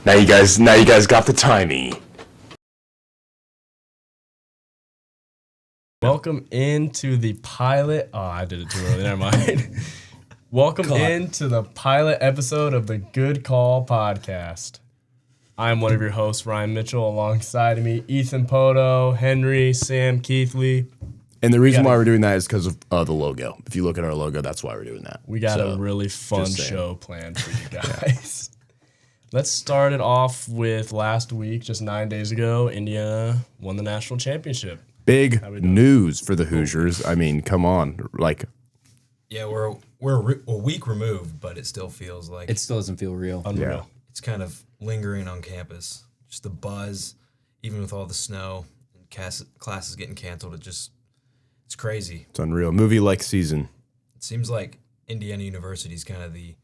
Now you guys got the timing. Welcome into the pilot. Oh, I did it too early. Never mind. Welcome into the pilot episode of the Good Call podcast. I'm one of your hosts, Ryan Mitchell. Alongside of me, Ethan Poto, Henry, Sam Keithley. And the reason why we're doing that is because of the logo. If you look at our logo, that's why we're doing that. We got a really fun show planned for you guys. Let's start it off with last week, just 9 days ago, Indiana won the national championship. Big news for the Hoosiers. I mean, come on. Yeah, we're a week removed, but it still feels like... It still doesn't feel real. Unreal. Yeah. It's kind of lingering on campus. Just the buzz, even with all the snow and classes getting canceled, it's crazy. It's unreal. Movie-like season. It seems like Indiana University is kind of the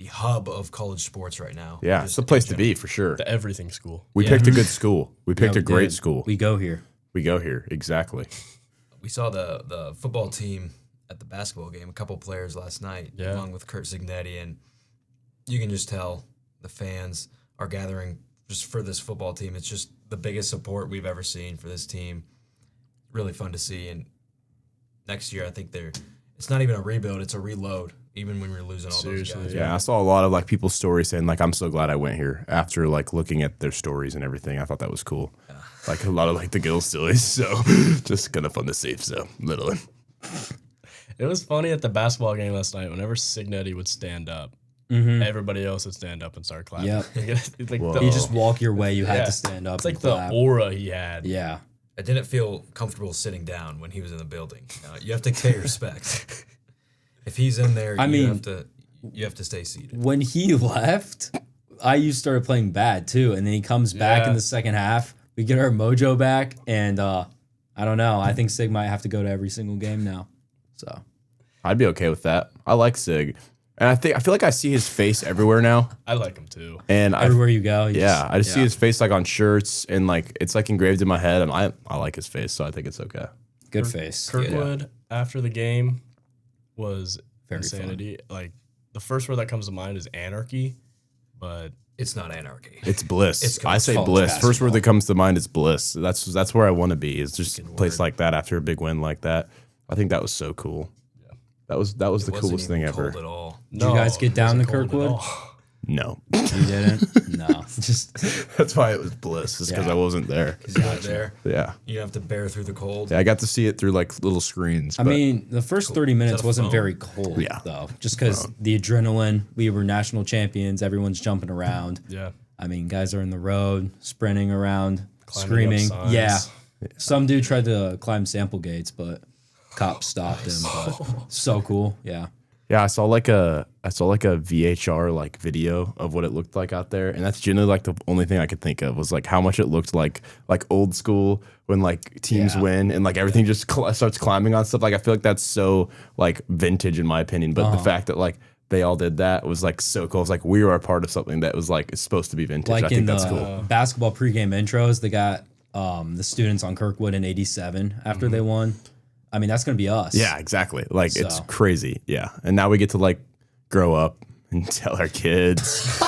hub of college sports right now. Yeah, it's the place to be, for sure. The everything school. We picked a good school. We picked a great school. We go here. We go here, exactly. We saw the football team at the basketball game, a couple players last night, along with Kurt Signetti, and you can just tell the fans are gathering just for this football team. It's just the biggest support we've ever seen for this team. Really fun to see, and next year I think it's not even a rebuild, it's a reload, even when we're losing all those guys. Yeah, I saw a lot of people's stories saying I'm so glad I went here after looking at their stories and everything. I thought that was cool. Yeah. A lot of the Gill stories, so just kind of fun to see. So literally. It was funny at the basketball game last night. Whenever Signetti would stand up, everybody else would stand up and start clapping. Yep. You just walk your way. You had to stand up. It's like the aura he had. Yeah. I didn't feel comfortable sitting down when he was in the building. You have to pay respect. If he's in there, you have to stay seated. When he left, IU started playing bad too, and then he comes back in the second half. We get our mojo back, and I don't know. I think Sig might have to go to every single game now. So I'd be okay with that. I like Sig, and I feel like I see his face everywhere now. I like him too. And everywhere you go, I just see his face on shirts, and it's engraved in my head, and I like his face, so I think it's okay. Good face. Kirkwood after the game was very insanity. Fun. The first word that comes to mind is anarchy, but it's not anarchy. It's bliss. I say bliss. Basketball. First word that comes to mind is bliss. That's where I want to be. Is just a place like that after a big win like that. I think that was so cool. Yeah. That was the coolest thing ever. At all. Did you guys get down to Kirkwood? No. You didn't? No. That's why it was bliss. It's because I wasn't there. Because you weren't there. Yeah. You have to bear through the cold. Yeah, I got to see it through little screens. I mean, the first 30 minutes wasn't very cold, though. Just because the adrenaline, we were national champions, everyone's jumping around. Yeah. I mean, guys are in the road, sprinting around, climbing screaming. Yeah. Some dude tried to climb sample gates, but cops stopped him. But so cool. Yeah. Yeah, I saw a VHR video of what it looked like out there, and that's generally the only thing I could think of was how much it looked like old school when teams win and everything just starts climbing on stuff. I feel like that's so vintage in my opinion, but the fact that they all did that was so cool. It's we were a part of something that was it's supposed to be vintage. I think that's cool. Basketball pregame intros, they got the students on Kirkwood in '87 after they won. I mean, that's going to be us. Yeah, exactly. It's crazy. Yeah. And now we get to grow up and tell our kids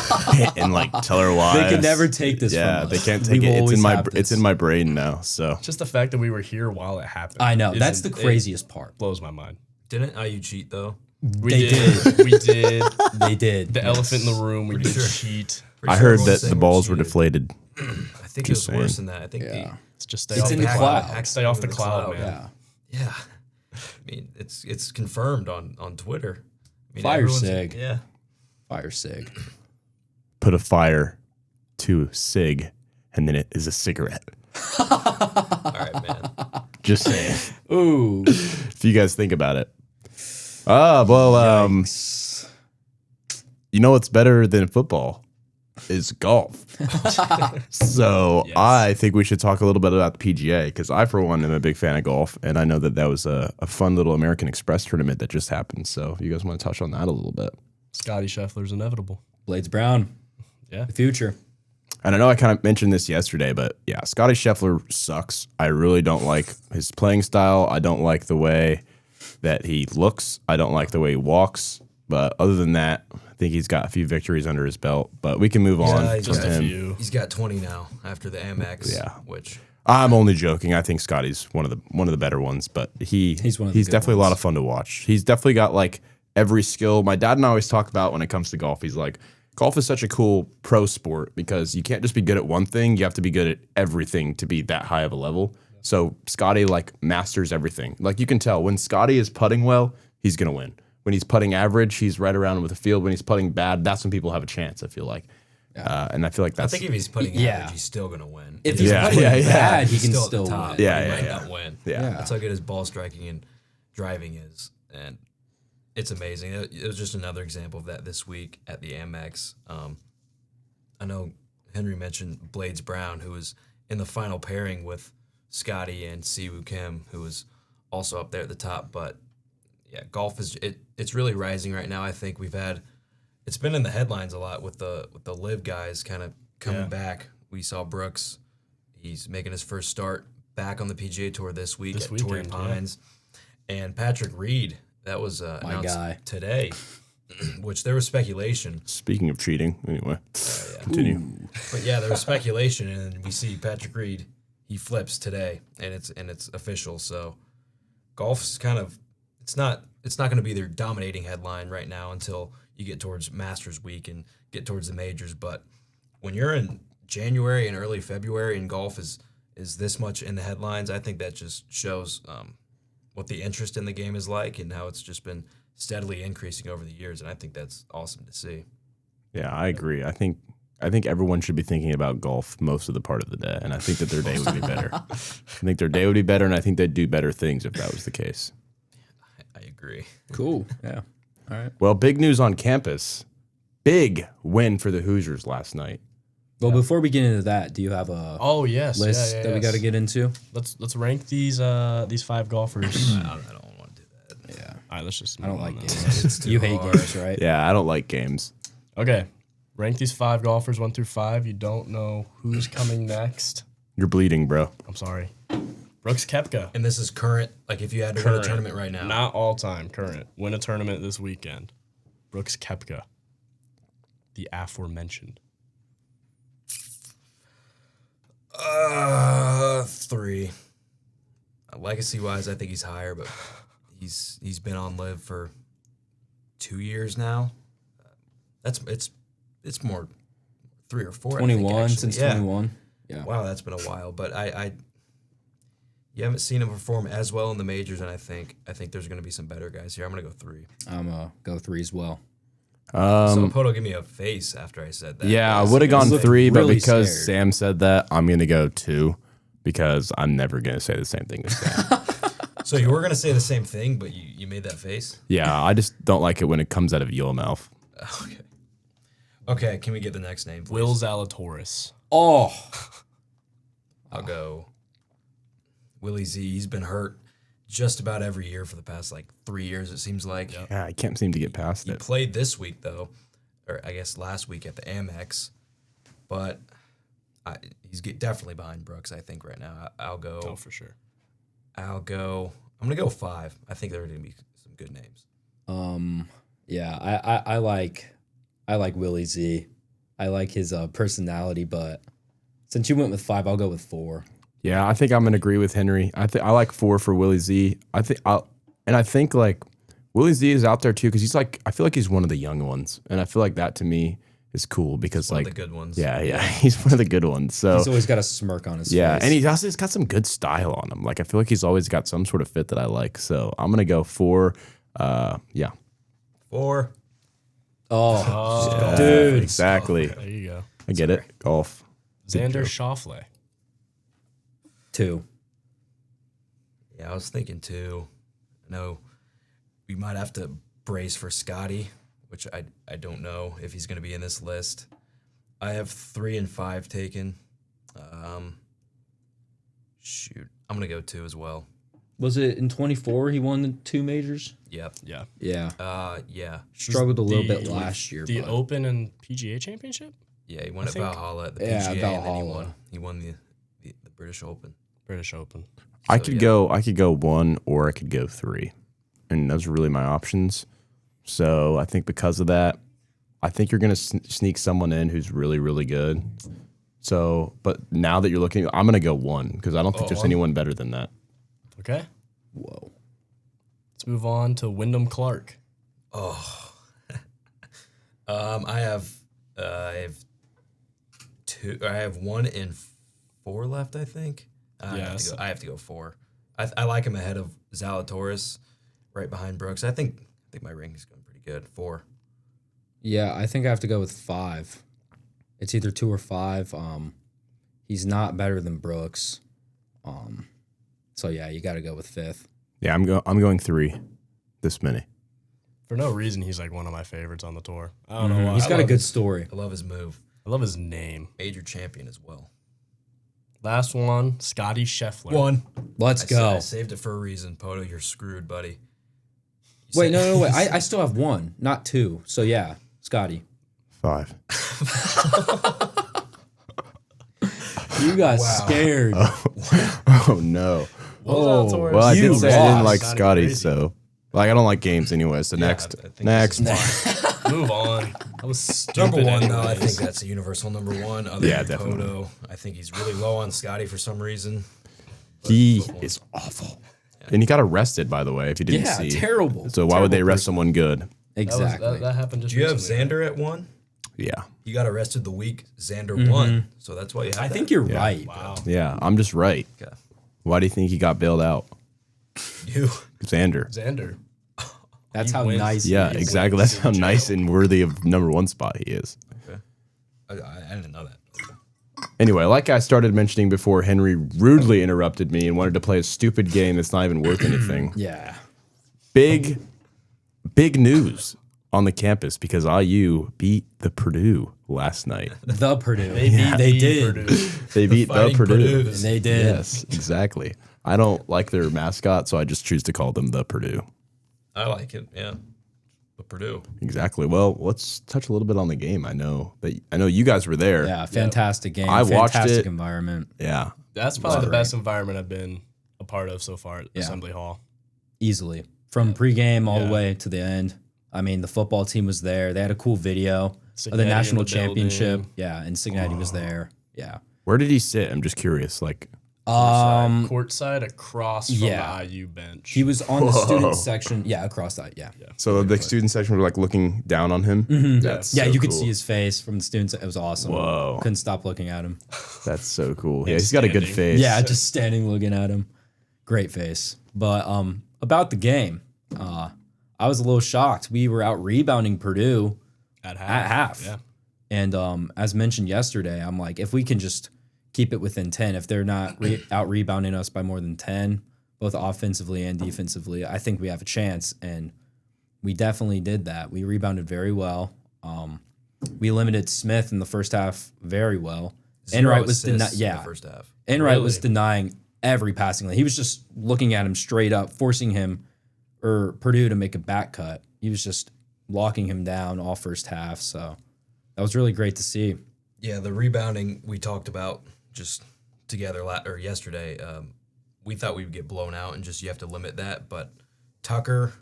and tell our wives. They can never take this from us. Yeah, they can't take it. It's in my brain now. So just the fact that we were here while it happened. I know. That's the craziest part. Blows my mind. Didn't IU cheat though? We did. We did. They did. The elephant in the room. We did cheat. I heard that the balls were deflated. I think it was worse than that. I think it's just it's in the cloud. Stay off the cloud, man. Yeah. I mean, it's confirmed on Twitter. I mean, fire Sig. Yeah. Fire Sig. Put a fire to Sig, and then it is a cigarette. All right, man. Just saying. Ooh. If you guys think about it. Well, you know what's better than football is golf. So yes. I think we should talk a little bit about the PGA because I, for one, am a big fan of golf, and I know that was a fun little American Express tournament that just happened. So you guys want to touch on that a little bit? Scotty Scheffler's inevitable. Blades Brown. Yeah. The future. And I know I kind of mentioned this yesterday, but yeah, Scotty Scheffler sucks. I really don't like his playing style. I don't like the way that he looks. I don't like the way he walks. But other than that, I think he's got a few victories under his belt. But we can move on he's from got a him. few. He's got 20 now after the Amex. Yeah. Which I'm only joking. I think Scotty's one of the better ones, but he's definitely a lot of fun to watch. He's definitely got like every skill. My dad and I always talk about when it comes to golf. He's like, golf is such a cool pro sport because you can't just be good at one thing. You have to be good at everything to be that high of a level. So Scotty like masters everything. Like you can tell when Scotty is putting well, he's gonna win. When he's putting average, he's right around with the field. When he's putting bad, that's when people have a chance. I feel like, and I feel like I that's. think if he's putting average, he's still gonna win. If he's putting bad, he can still win. He might not win. Yeah. That's how good his ball striking and driving is, and it's amazing. It was just another example of that this week at the Amex. I know Henry mentioned Blades Brown, who was in the final pairing with Scotty and Siwoo Kim, who was also up there at the top, but. Yeah, golf it's really rising right now. I think it's been in the headlines a lot with the live guys kind of coming back. We saw Brooks, he's making his first start back on the PGA Tour this week at Torrey Pines, and Patrick Reed, that was announced guy today, which there was speculation. Speaking of cheating, anyway, continue. But yeah, there was speculation, and we see Patrick Reed, he flips today, and it's official. So golf's kind of. It's not going to be their dominating headline right now until you get towards Masters Week and get towards the majors. But when you're in January and early February and golf is this much in the headlines, I think that just shows what the interest in the game is like and how it's just been steadily increasing over the years. And I think that's awesome to see. Yeah, I agree. I think everyone should be thinking about golf most of the part of the day, and I think that their day would be better. I think their day would be better, and I think they'd do better things if that was the case. I agree. Cool. Yeah. All right. Well, big news on campus. Big win for the Hoosiers last night. Well, before we get into that, do you have a list that we got to get into? Let's rank these 5 golfers. I don't want to do that. Yeah. All right, let's just. I don't like It's games. too You hate hard. games, right? Yeah, I don't like games. Okay, rank these 5 golfers 1 through 5. You don't know who's coming next. You're bleeding, bro. I'm sorry. Brooks Koepka. And this is current, like if you had to win a tournament right now. Not all time, current. Win a tournament this weekend. Brooks Koepka. The aforementioned. 3. Legacy-wise, I think he's higher, but he's been on live for 2 years now. It's more 3 or 4. 21 I think, since yeah. 21. Yeah. Wow, that's been a while, but you haven't seen him perform as well in the majors, and I think there's going to be some better guys here. I'm going to go 3. I'm gonna go 3 as well. So Poto give me a face after I said that. Yeah, I would have gone looked 3, but really because scared. Sam said that, I'm going to go 2 because I'm never going to say the same thing as Sam. So you were going to say the same thing, but you made that face? Yeah, I just don't like it when it comes out of your mouth. Okay, can we get the next name, please? Will Zalatoris. Oh. I'll go Willie Z. He's been hurt just about every year for the past 3 years, it seems like. Yep. Yeah, I can't seem to get past He it. played this week, though, or I guess last week at the Amex, but he's definitely behind Brooks, I think, right now. I'll go. Oh, for sure. I'm going to go 5. I think there are going to be some good names. Yeah, I like Willie Z. I like his personality, but since you went with 5, I'll go with 4. Yeah, I think I'm gonna agree with Henry. I like 4 for Willie Z. I think like Willie Z is out there too because I feel like he's one of the young ones, and I feel like that to me is cool because One of the good ones. Yeah, he's one of the good ones. So He's always got a smirk on his face. and he's got some good style on him. Like I feel like he's always got some sort of fit that I like. So I'm gonna go 4. 4. Oh, dude. Exactly. There you go. I get it. Golf. Xander Schauffele. 2. Yeah, I was thinking 2. I know we might have to brace for Scotty, which I don't know if he's going to be in this list. I have 3 and 5 taken. I'm going to go 2 as well. Was it in 24 he won the 2 majors? Yep. Yeah. Yeah. Yeah. Struggled a little bit last year. The but Open and PGA Championship? Yeah, he won at think- Valhalla at the Yeah, PGA, and then Valhalla. he won the British Open. British Open. I could go 1 or I could go 3, and those are really my options. So I think because of that, I think you're going to sneak someone in who's really, really good. So, but now that you're looking, I'm going to go 1 because I don't think there's anyone better than that. Okay. Whoa. Let's move on to Wyndham Clark. Oh. I have 2. I have 1 and 4 left, I think. I have to go 4. I like him ahead of Zalatoris, right behind Brooks. I think my ranking's going pretty good. 4. Yeah, I think I have to go with 5. It's either 2 or 5. He's not better than Brooks. So yeah, you got to go with 5th. Yeah, I'm going 3 this many. For no reason, he's like one of my favorites on the tour. I don't know why. He's got a good story. I love his move. I love his name. Major champion as well. Last one, Scotty Scheffler. 1. Let's go. I saved it for a reason. Poto, you're screwed, buddy. Wait, no, wait. I still have 1, not 2. So yeah, Scotty. 5. You got scared. Oh no. Well, Well, I did say I didn't like Sounded Scotty, crazy. so like I don't like games anyway. So next. I think Move on. That was stupid. Number 1, though, I anyways. think that's a universal number 1. Other Yeah, than definitely. Poto, I think he's really low on Scotty for some reason. He is awful. And he got arrested, by the way, if you didn't Yeah, see. terrible. So why would they arrest someone good? Exactly. That happened just Do you have recently. Xander at 1? Yeah. He got arrested the week Xander won, so that's why you have I that. think you're right. Wow. Yeah, I'm just right. Okay. Why do you think he got bailed out? You. Xander. Xander. That's He how wins. nice. Yeah, he is. exactly. That's how nice and worthy of number 1 spot he is. Okay. I didn't know that. Anyway, like I started mentioning before, Henry rudely interrupted me and wanted to play a stupid game that's not even worth anything. Yeah. Big news on the campus because IU beat the Purdue last night. The Purdue. They beat They the did. Purdue. They beat the Fighting Purdue. Purdues. They did. Yes, exactly. I don't like their mascot, so I just choose to call them the Purdue. I like it, yeah. But Purdue. Exactly. Well, let's touch a little bit on the game. I know you guys were there. Yeah, fantastic game. I watched fantastic it. environment. Yeah. That's probably the Great. best environment I've been a part of so far at Assembly Hall. Easily. From pregame all the way to the end. I mean, the football team was there. They had a cool video of Signetti the in national the championship. building. Yeah, and Signetti was there. Yeah. Where did he sit? I'm just curious. Like, Courtside across from the IU bench. He was on the student section. Yeah, across that. Yeah. so the student section were like looking down on him. That's Yeah, so you could cool. see his face from the students. It was awesome. Whoa. Couldn't stop looking at him. That's so cool. Yeah, he's got a good standing. face. Yeah, just standing looking at him. Great face. But about the game, I was a little shocked. We were out rebounding Purdue at half. Yeah. And as mentioned yesterday, I'm like, if we can just keep it within 10, if they're not out rebounding us by more than 10, both offensively and defensively, I think we have a chance. And we definitely did that. We rebounded very well. We limited Smith in the first half very well. Enright was in the first half. Enright was denying every passing lane. He was just looking at him straight up, forcing him or Purdue to make a back cut. He was just locking him down all first half. So that was really great to see. Yeah, the rebounding we talked about just together yesterday. We thought we would get blown out and just you have to limit that. But Tucker,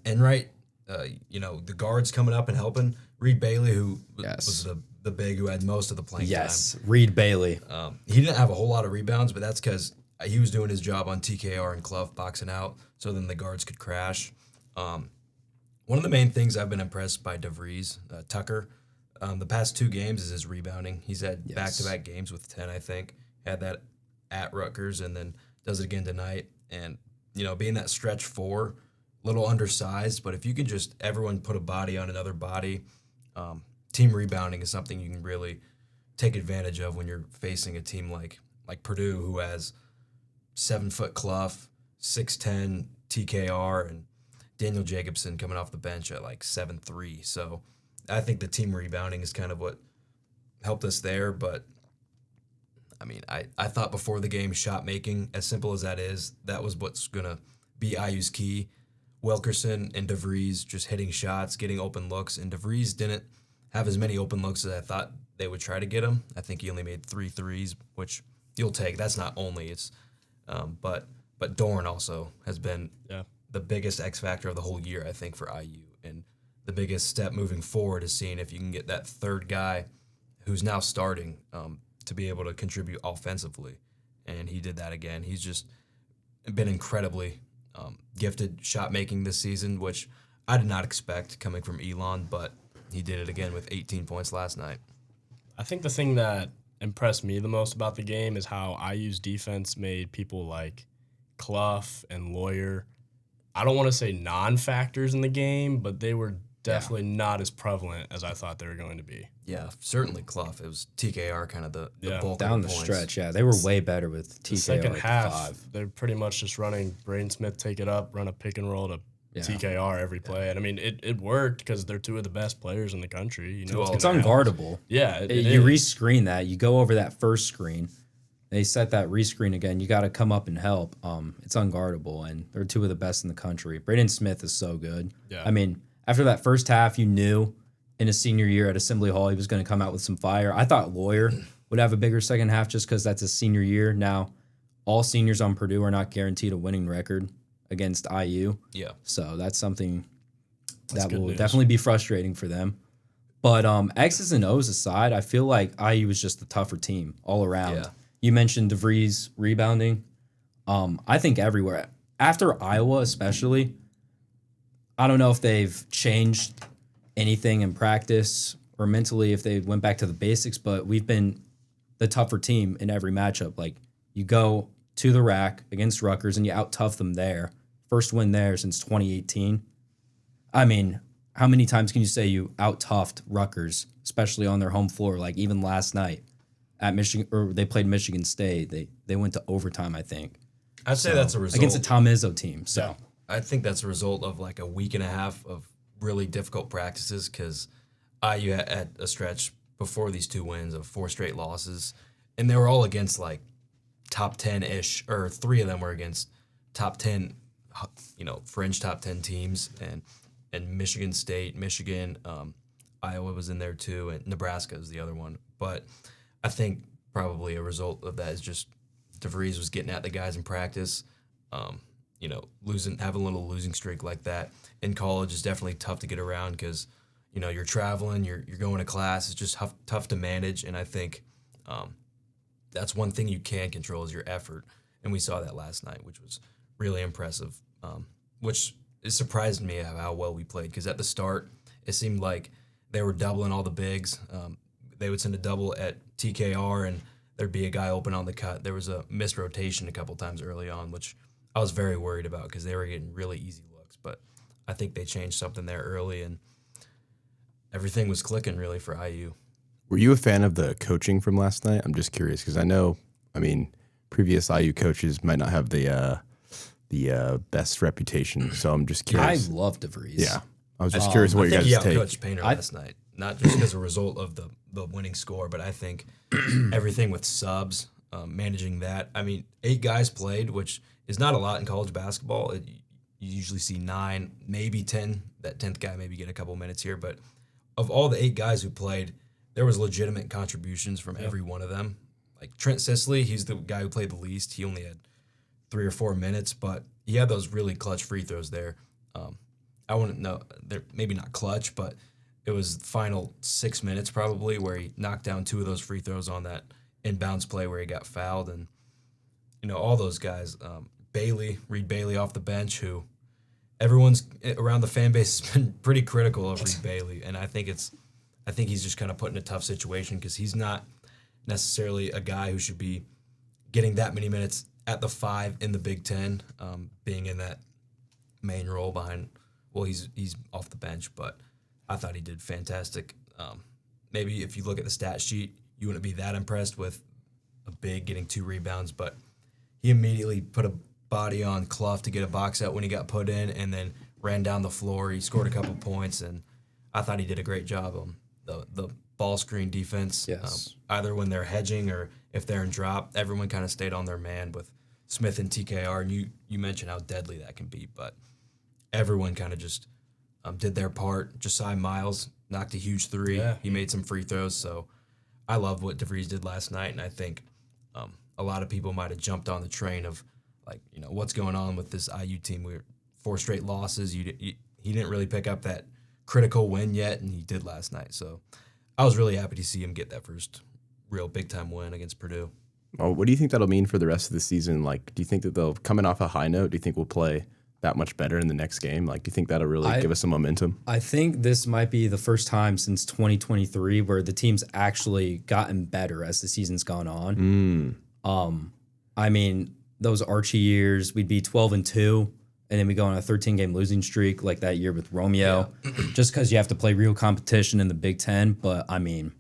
Enright, the guards coming up and helping. Reed Bailey, who was the big who had most of the playing time. Reed Bailey. He didn't have a whole lot of rebounds, but that's because he was doing his job on TKR and Clough boxing out, so then the guards could crash. One of the main things I've been impressed by DeVries, Tucker, the past 2 games is his rebounding. He's had back-to-back games with 10, I think. Had that at Rutgers and then does it again tonight. And, being that stretch 4, little undersized, but if you can just everyone put a body on another body, team rebounding is something you can really take advantage of when you're facing a team like Purdue, who has 7-foot Clough, 6'10" TKR, and Daniel Jacobson coming off the bench at like 7'3". So I think the team rebounding is kind of what helped us there. But I mean, I thought before the game, shot making, as simple as that is, that was what's gonna be IU's key. Wilkerson and DeVries just hitting shots, getting open looks, and DeVries didn't have as many open looks as I thought they would try to get him. I think he only made 3 threes, which you'll take. That's not only, it's but Dorn also has been the biggest X factor of the whole year, I think, for IU. And the biggest step moving forward is seeing if you can get that third guy who's now starting to be able to contribute offensively. And he did that again. He's just been incredibly gifted shot making this season, which I did not expect coming from Elon, but he did it again with 18 points last night. I think the thing that impressed me the most about the game is how IU's defense made people like Clough and Lawyer, I don't want to say non-factors in the game, but they were definitely not as prevalent as I thought they were going to be. Yeah, certainly Clough. It was TKR kind of the bulk down of the points. stretch. Yeah, they were way better with TKR. The second at half, 5. they're pretty much just running Braden Smith, take it up, run a pick and roll to TKR every play. And I mean, it worked because they're two of the best players in the country. You know, it's unguardable. Yeah, you rescreen that. You go over that first screen. They set that rescreen again. You got to come up and help. It's unguardable, and they're two of the best in the country. Braden Smith is so good. Yeah. I mean, after that first half, you knew in his senior year at Assembly Hall he was going to come out with some fire. I thought Lawyer would have a bigger second half just because that's his senior year. Now, all seniors on Purdue are not guaranteed a winning record against IU. Yeah. So that's something That's that good will news. definitely be frustrating for them. But X's and O's aside, I feel like IU was just the tougher team all around. Yeah. You mentioned DeVries rebounding. I think everywhere. After Iowa especially, I don't know if they've changed anything in practice or mentally if they went back to the basics, but we've been the tougher team in every matchup. Like, you go to the rack against Rutgers and you out-tough them there. First win there since 2018. I mean, how many times can you say you out-toughed Rutgers, especially on their home floor? Like, even last night at Michigan, or they played Michigan State. They went to overtime, I think. I'd say that's a result. Against a Tom Izzo team. So I think that's a result of like a week and a half of really difficult practices because IU had a stretch before these 2 wins of 4 straight losses, and they were all against like top 10-ish, or 3 of them were against top 10, fringe top 10 teams, and Michigan State, Michigan, Iowa was in there too, and Nebraska is the other one. But I think probably a result of that is just DeVries was getting at the guys in practice. Having a little losing streak like that in college is definitely tough to get around because, you're traveling, you're going to class. It's just tough to manage, and I think that's one thing you can control is your effort, and we saw that last night, which was really impressive. Which it surprised me how well we played because at the start it seemed like they were doubling all the bigs. They would send a double at TKR and there'd be a guy open on the cut. There was a missed rotation a couple times early on, which I was very worried about because they were getting really easy looks. But I think they changed something there early, and everything was clicking really for IU. Were you a fan of the coaching from last night? I'm just curious because previous IU coaches might not have the best reputation, so I'm just curious. I love DeVries. Yeah, I was just curious what I your think guys' he take. outcoached Painter last night, not just as a result of the winning score, but I think everything with subs, managing that. 8 guys played, which is not a lot in college basketball. You usually see 9, maybe 10. That 10th guy maybe get a couple minutes here, but of all the 8 guys who played, there was legitimate contributions from every one of them. Like Trent Sisley, he's the guy who played the least. He only had 3 or 4 minutes, but he had those really clutch free throws there. I wouldn't know, they're maybe not clutch, but it was the final 6 minutes probably where he knocked down 2 of those free throws on that inbounds play where he got fouled. And, all those guys, Reed Bailey off the bench, who everyone's around the fan base has been pretty critical of Reed Bailey. And I think he's just kind of put in a tough situation because he's not necessarily a guy who should be getting that many minutes at the 5 in the Big Ten, being in that main role behind. Well, he's off the bench, but I thought he did fantastic. Maybe if you look at the stat sheet, you wouldn't be that impressed with a big getting 2 rebounds, but he immediately put a body on Clough to get a box out when he got put in, and then ran down the floor. He scored a couple points, and I thought he did a great job on the ball screen defense. Yes. Either when they're hedging or if they're in drop, everyone kind of stayed on their man with Smith and TKR. And you mentioned how deadly that can be, but everyone kind of just did their part. Josiah Miles knocked a huge 3. Yeah. He made some free throws. So I love what DeVries did last night, and I think a lot of people might have jumped on the train of what's going on with this IU team. We're 4 straight losses. He didn't really pick up that critical win yet, and he did last night. So I was really happy to see him get that first real big-time win against Purdue. Oh, what do you think that'll mean for the rest of the season? Like, do you think that they'll, coming off a high note, do you think we'll play that much better in the next game? Like, do you think that'll really give us some momentum? I think this might be the first time since 2023 where the team's actually gotten better as the season's gone on. I mean, those Archie years, we'd be 12-2, and then we go on a 13-game losing streak like that year with Romeo, just because you have to play real competition in the Big Ten. But, I mean,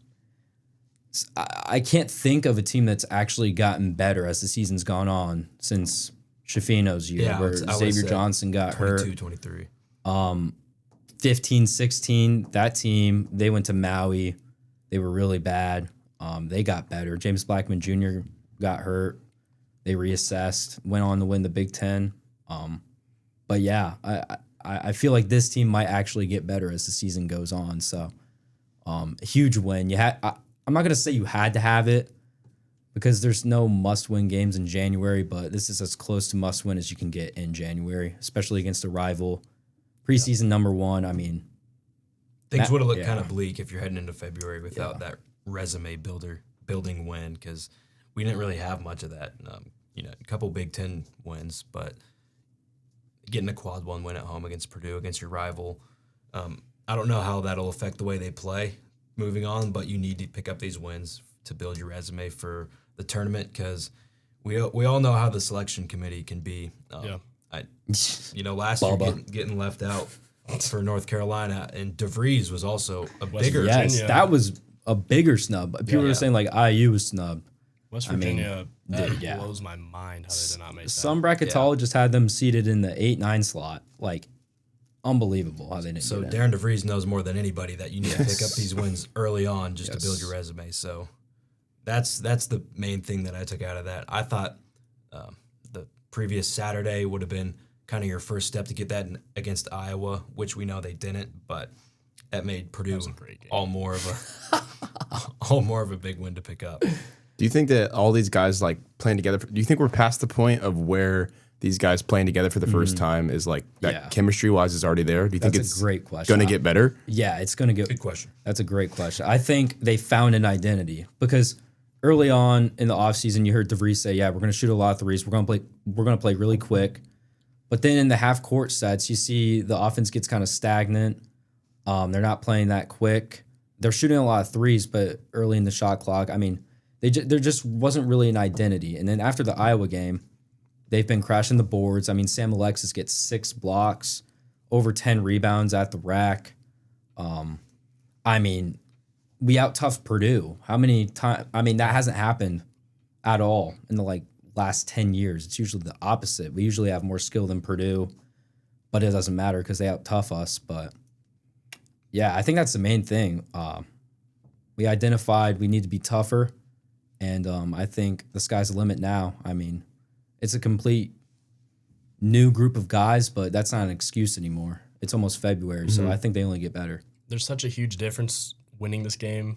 I can't think of a team that's actually gotten better as the season's gone on since Shafino's year, where Xavier Johnson got 22, hurt. 23. 15-16, that team, they went to Maui. They were really bad. They got better. James Blackman Jr. got hurt. They reassessed, went on to win the Big Ten. But yeah, I feel like this team might actually get better as the season goes on. So a huge win. I'm not gonna say you had to have it because there's no must-win games in January, but this is as close to must-win as you can get in January, especially against a rival. Preseason number 1. I mean, things would have looked kind of bleak if you're heading into February without that resume building win, because we didn't really have much of that. A couple Big Ten wins, but getting a quad 1 win at home against Purdue, against your rival, I don't know how that'll affect the way they play moving on, but you need to pick up these wins to build your resume for the tournament, because we all know how the selection committee can be. Last year getting left out for North Carolina, and DeVries was also a bigger. Yes, that was a bigger snub. People were saying like IU was snubbed. West Virginia blows my mind how they did not make that. Some bracketologists had them seated in the 8-9 slot. Like, unbelievable how they didn't do that. Darren DeVries knows more than anybody that you need to pick up these wins early on just to build your resume. So that's the main thing that I took out of that. I thought the previous Saturday would have been kind of your first step to get that against Iowa, which we know they didn't, but that made Purdue all more of a big win to pick up. Do you think that all these guys like playing together? Do you think we're past the point of where these guys playing together for the first time is like that chemistry wise is already there? Do you think it's a great question. Going to get better? Yeah, it's going to get. Good question. That's a great question. I think they found an identity because early on in the offseason, you heard DeVries say, "Yeah, we're going to shoot a lot of threes. We're going to play really quick." But then in the half court sets, you see the offense gets kind of stagnant. They're not playing that quick. They're shooting a lot of threes, but early in the shot clock, I mean, there just wasn't really an identity. And then after the Iowa game, they've been crashing the boards. I mean, Sam Alexis gets 6 blocks, over 10 rebounds at the rack. I mean, we out-toughed Purdue. How many times? I mean, that hasn't happened at all in the last 10 years. It's usually the opposite. We usually have more skill than Purdue, but it doesn't matter because they out-tough us. But yeah, I think that's the main thing. We identified we need to be tougher, and I think the sky's the limit now. I mean, it's a complete new group of guys, but that's not an excuse anymore. It's almost February, so I think they only get better. There's such a huge difference winning this game,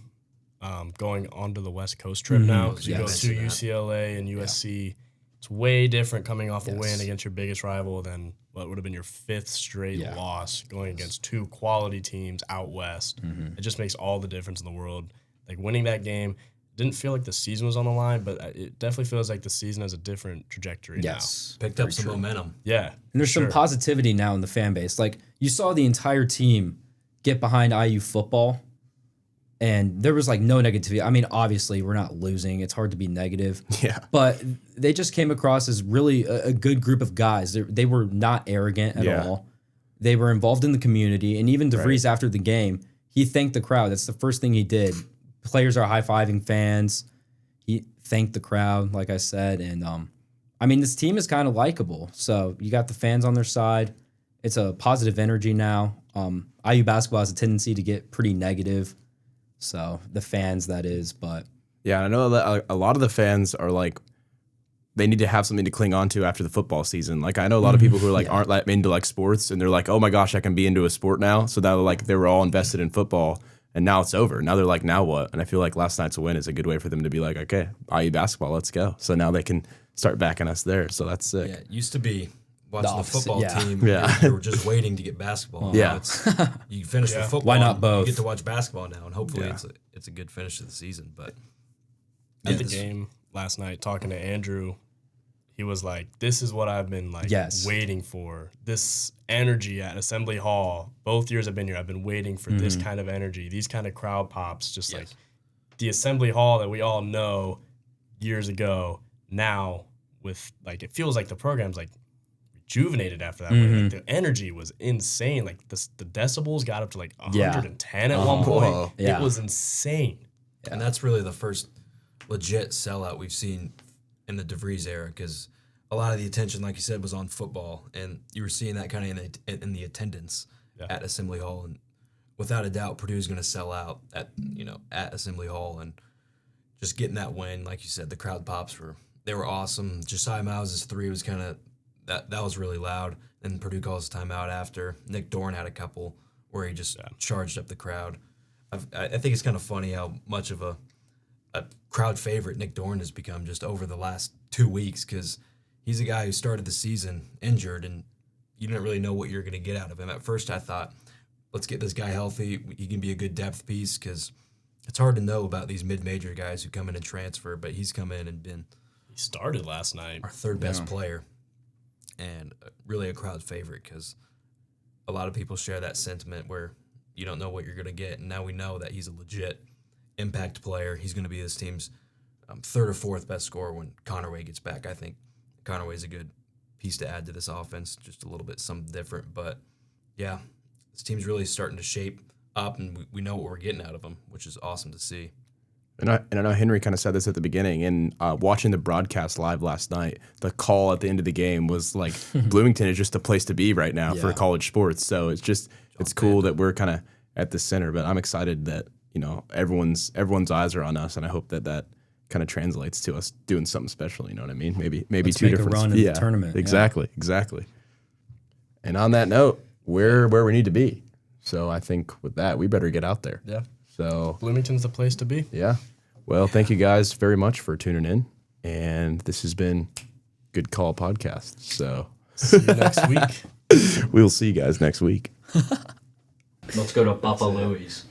going on to the West Coast trip now. Because you go to UCLA and USC. It's way different coming off a win against your biggest rival than what would have been your 5th straight loss going against 2 quality teams out West. It just makes all the difference in the world. Like, winning that game didn't feel like the season was on the line, but it definitely feels like the season has a different trajectory now. Picked up some momentum. Yeah. And there's some positivity now in the fan base. Like, you saw the entire team get behind IU football, and there was no negativity. I mean, obviously, we're not losing. It's hard to be negative. Yeah. But they just came across as really a good group of guys. They were not arrogant at all. They were involved in the community. And even DeVries, after the game, he thanked the crowd. That's the first thing he did. Players are high-fiving fans. He thanked the crowd, like I said. And, I mean, this team is kind of likable. So you got the fans on their side. It's a positive energy now. IU basketball has a tendency to get pretty negative. So the fans, that is, but yeah, I know that a lot of the fans are they need to have something to cling on to after the football season. Like, I know a lot of people who are aren't that into sports, and they're like, oh my gosh, I can be into a sport now. So that they were all invested in football, and now it's over. Now they're like, now what? And I feel like last night's win is a good way for them to be like, okay, IU basketball, let's go. So now they can start backing us there. So that's sick. Yeah, it used to be watching the football team. Yeah. You're just waiting to get basketball. Yeah. You finish with football. Why not both? You get to watch basketball now, and hopefully it's a good finish to the season. But at the game last night, talking to Andrew, he was like, "This is what I've been like waiting for. This energy at Assembly Hall. Both years I've been here, I've been waiting for this kind of energy, these kind of crowd pops. Just like the Assembly Hall that we all know years ago. Now with like, it feels like the program's like rejuvenated after that. Like, the energy was insane. Like the decibels got up to like 110 at one point. Whoa. It was insane. And that's really the first legit sellout we've seen in the DeVries era, because a lot of the attention, like you said, was on football, and you were seeing that kind of in the attendance at Assembly Hall. And without a doubt, Purdue's going to sell out at Assembly Hall, and just getting that win, like you said, the crowd pops were awesome. Josiah Miles' three was kind of that was really loud. And Purdue calls timeout after. Nick Dorn had a couple where he just charged up the crowd. I think it's kind of funny how much of a crowd favorite Nick Dorn has become just over the last 2 weeks, because he's a guy who started the season injured, and you didn't really know what you're going to get out of him. At first, I thought, let's get this guy healthy. He can be a good depth piece, because it's hard to know about these mid-major guys who come in and transfer, but he's come in and been He started last night. Our third best player, and really a crowd favorite, because a lot of people share that sentiment where you don't know what you're going to get, and now we know that he's a legit impact player. He's going to be this team's third or fourth best scorer when Connerway gets back. I think Connerway's a good piece to add to this offense, just a little bit something different. But, yeah, this team's really starting to shape up, and we know what we're getting out of them, which is awesome to see. And I know Henry kind of said this at the beginning, and watching the broadcast live last night, the call at the end of the game was like, Bloomington is just a place to be right now for college sports. So it's cool that we're kind of at the center, but I'm excited that, everyone's eyes are on us, and I hope that kind of translates to us doing something special. You know what I mean? Maybe Let's two make different a run in the tournament. Exactly. And on that note, we're where we need to be. So I think with that, we better get out there. Yeah. So Bloomington's the place to be. Yeah. Well, thank you guys very much for tuning in, and this has been Good Call Podcast. So See you next week. we'll see you guys next week. Let's go to Buffalo's.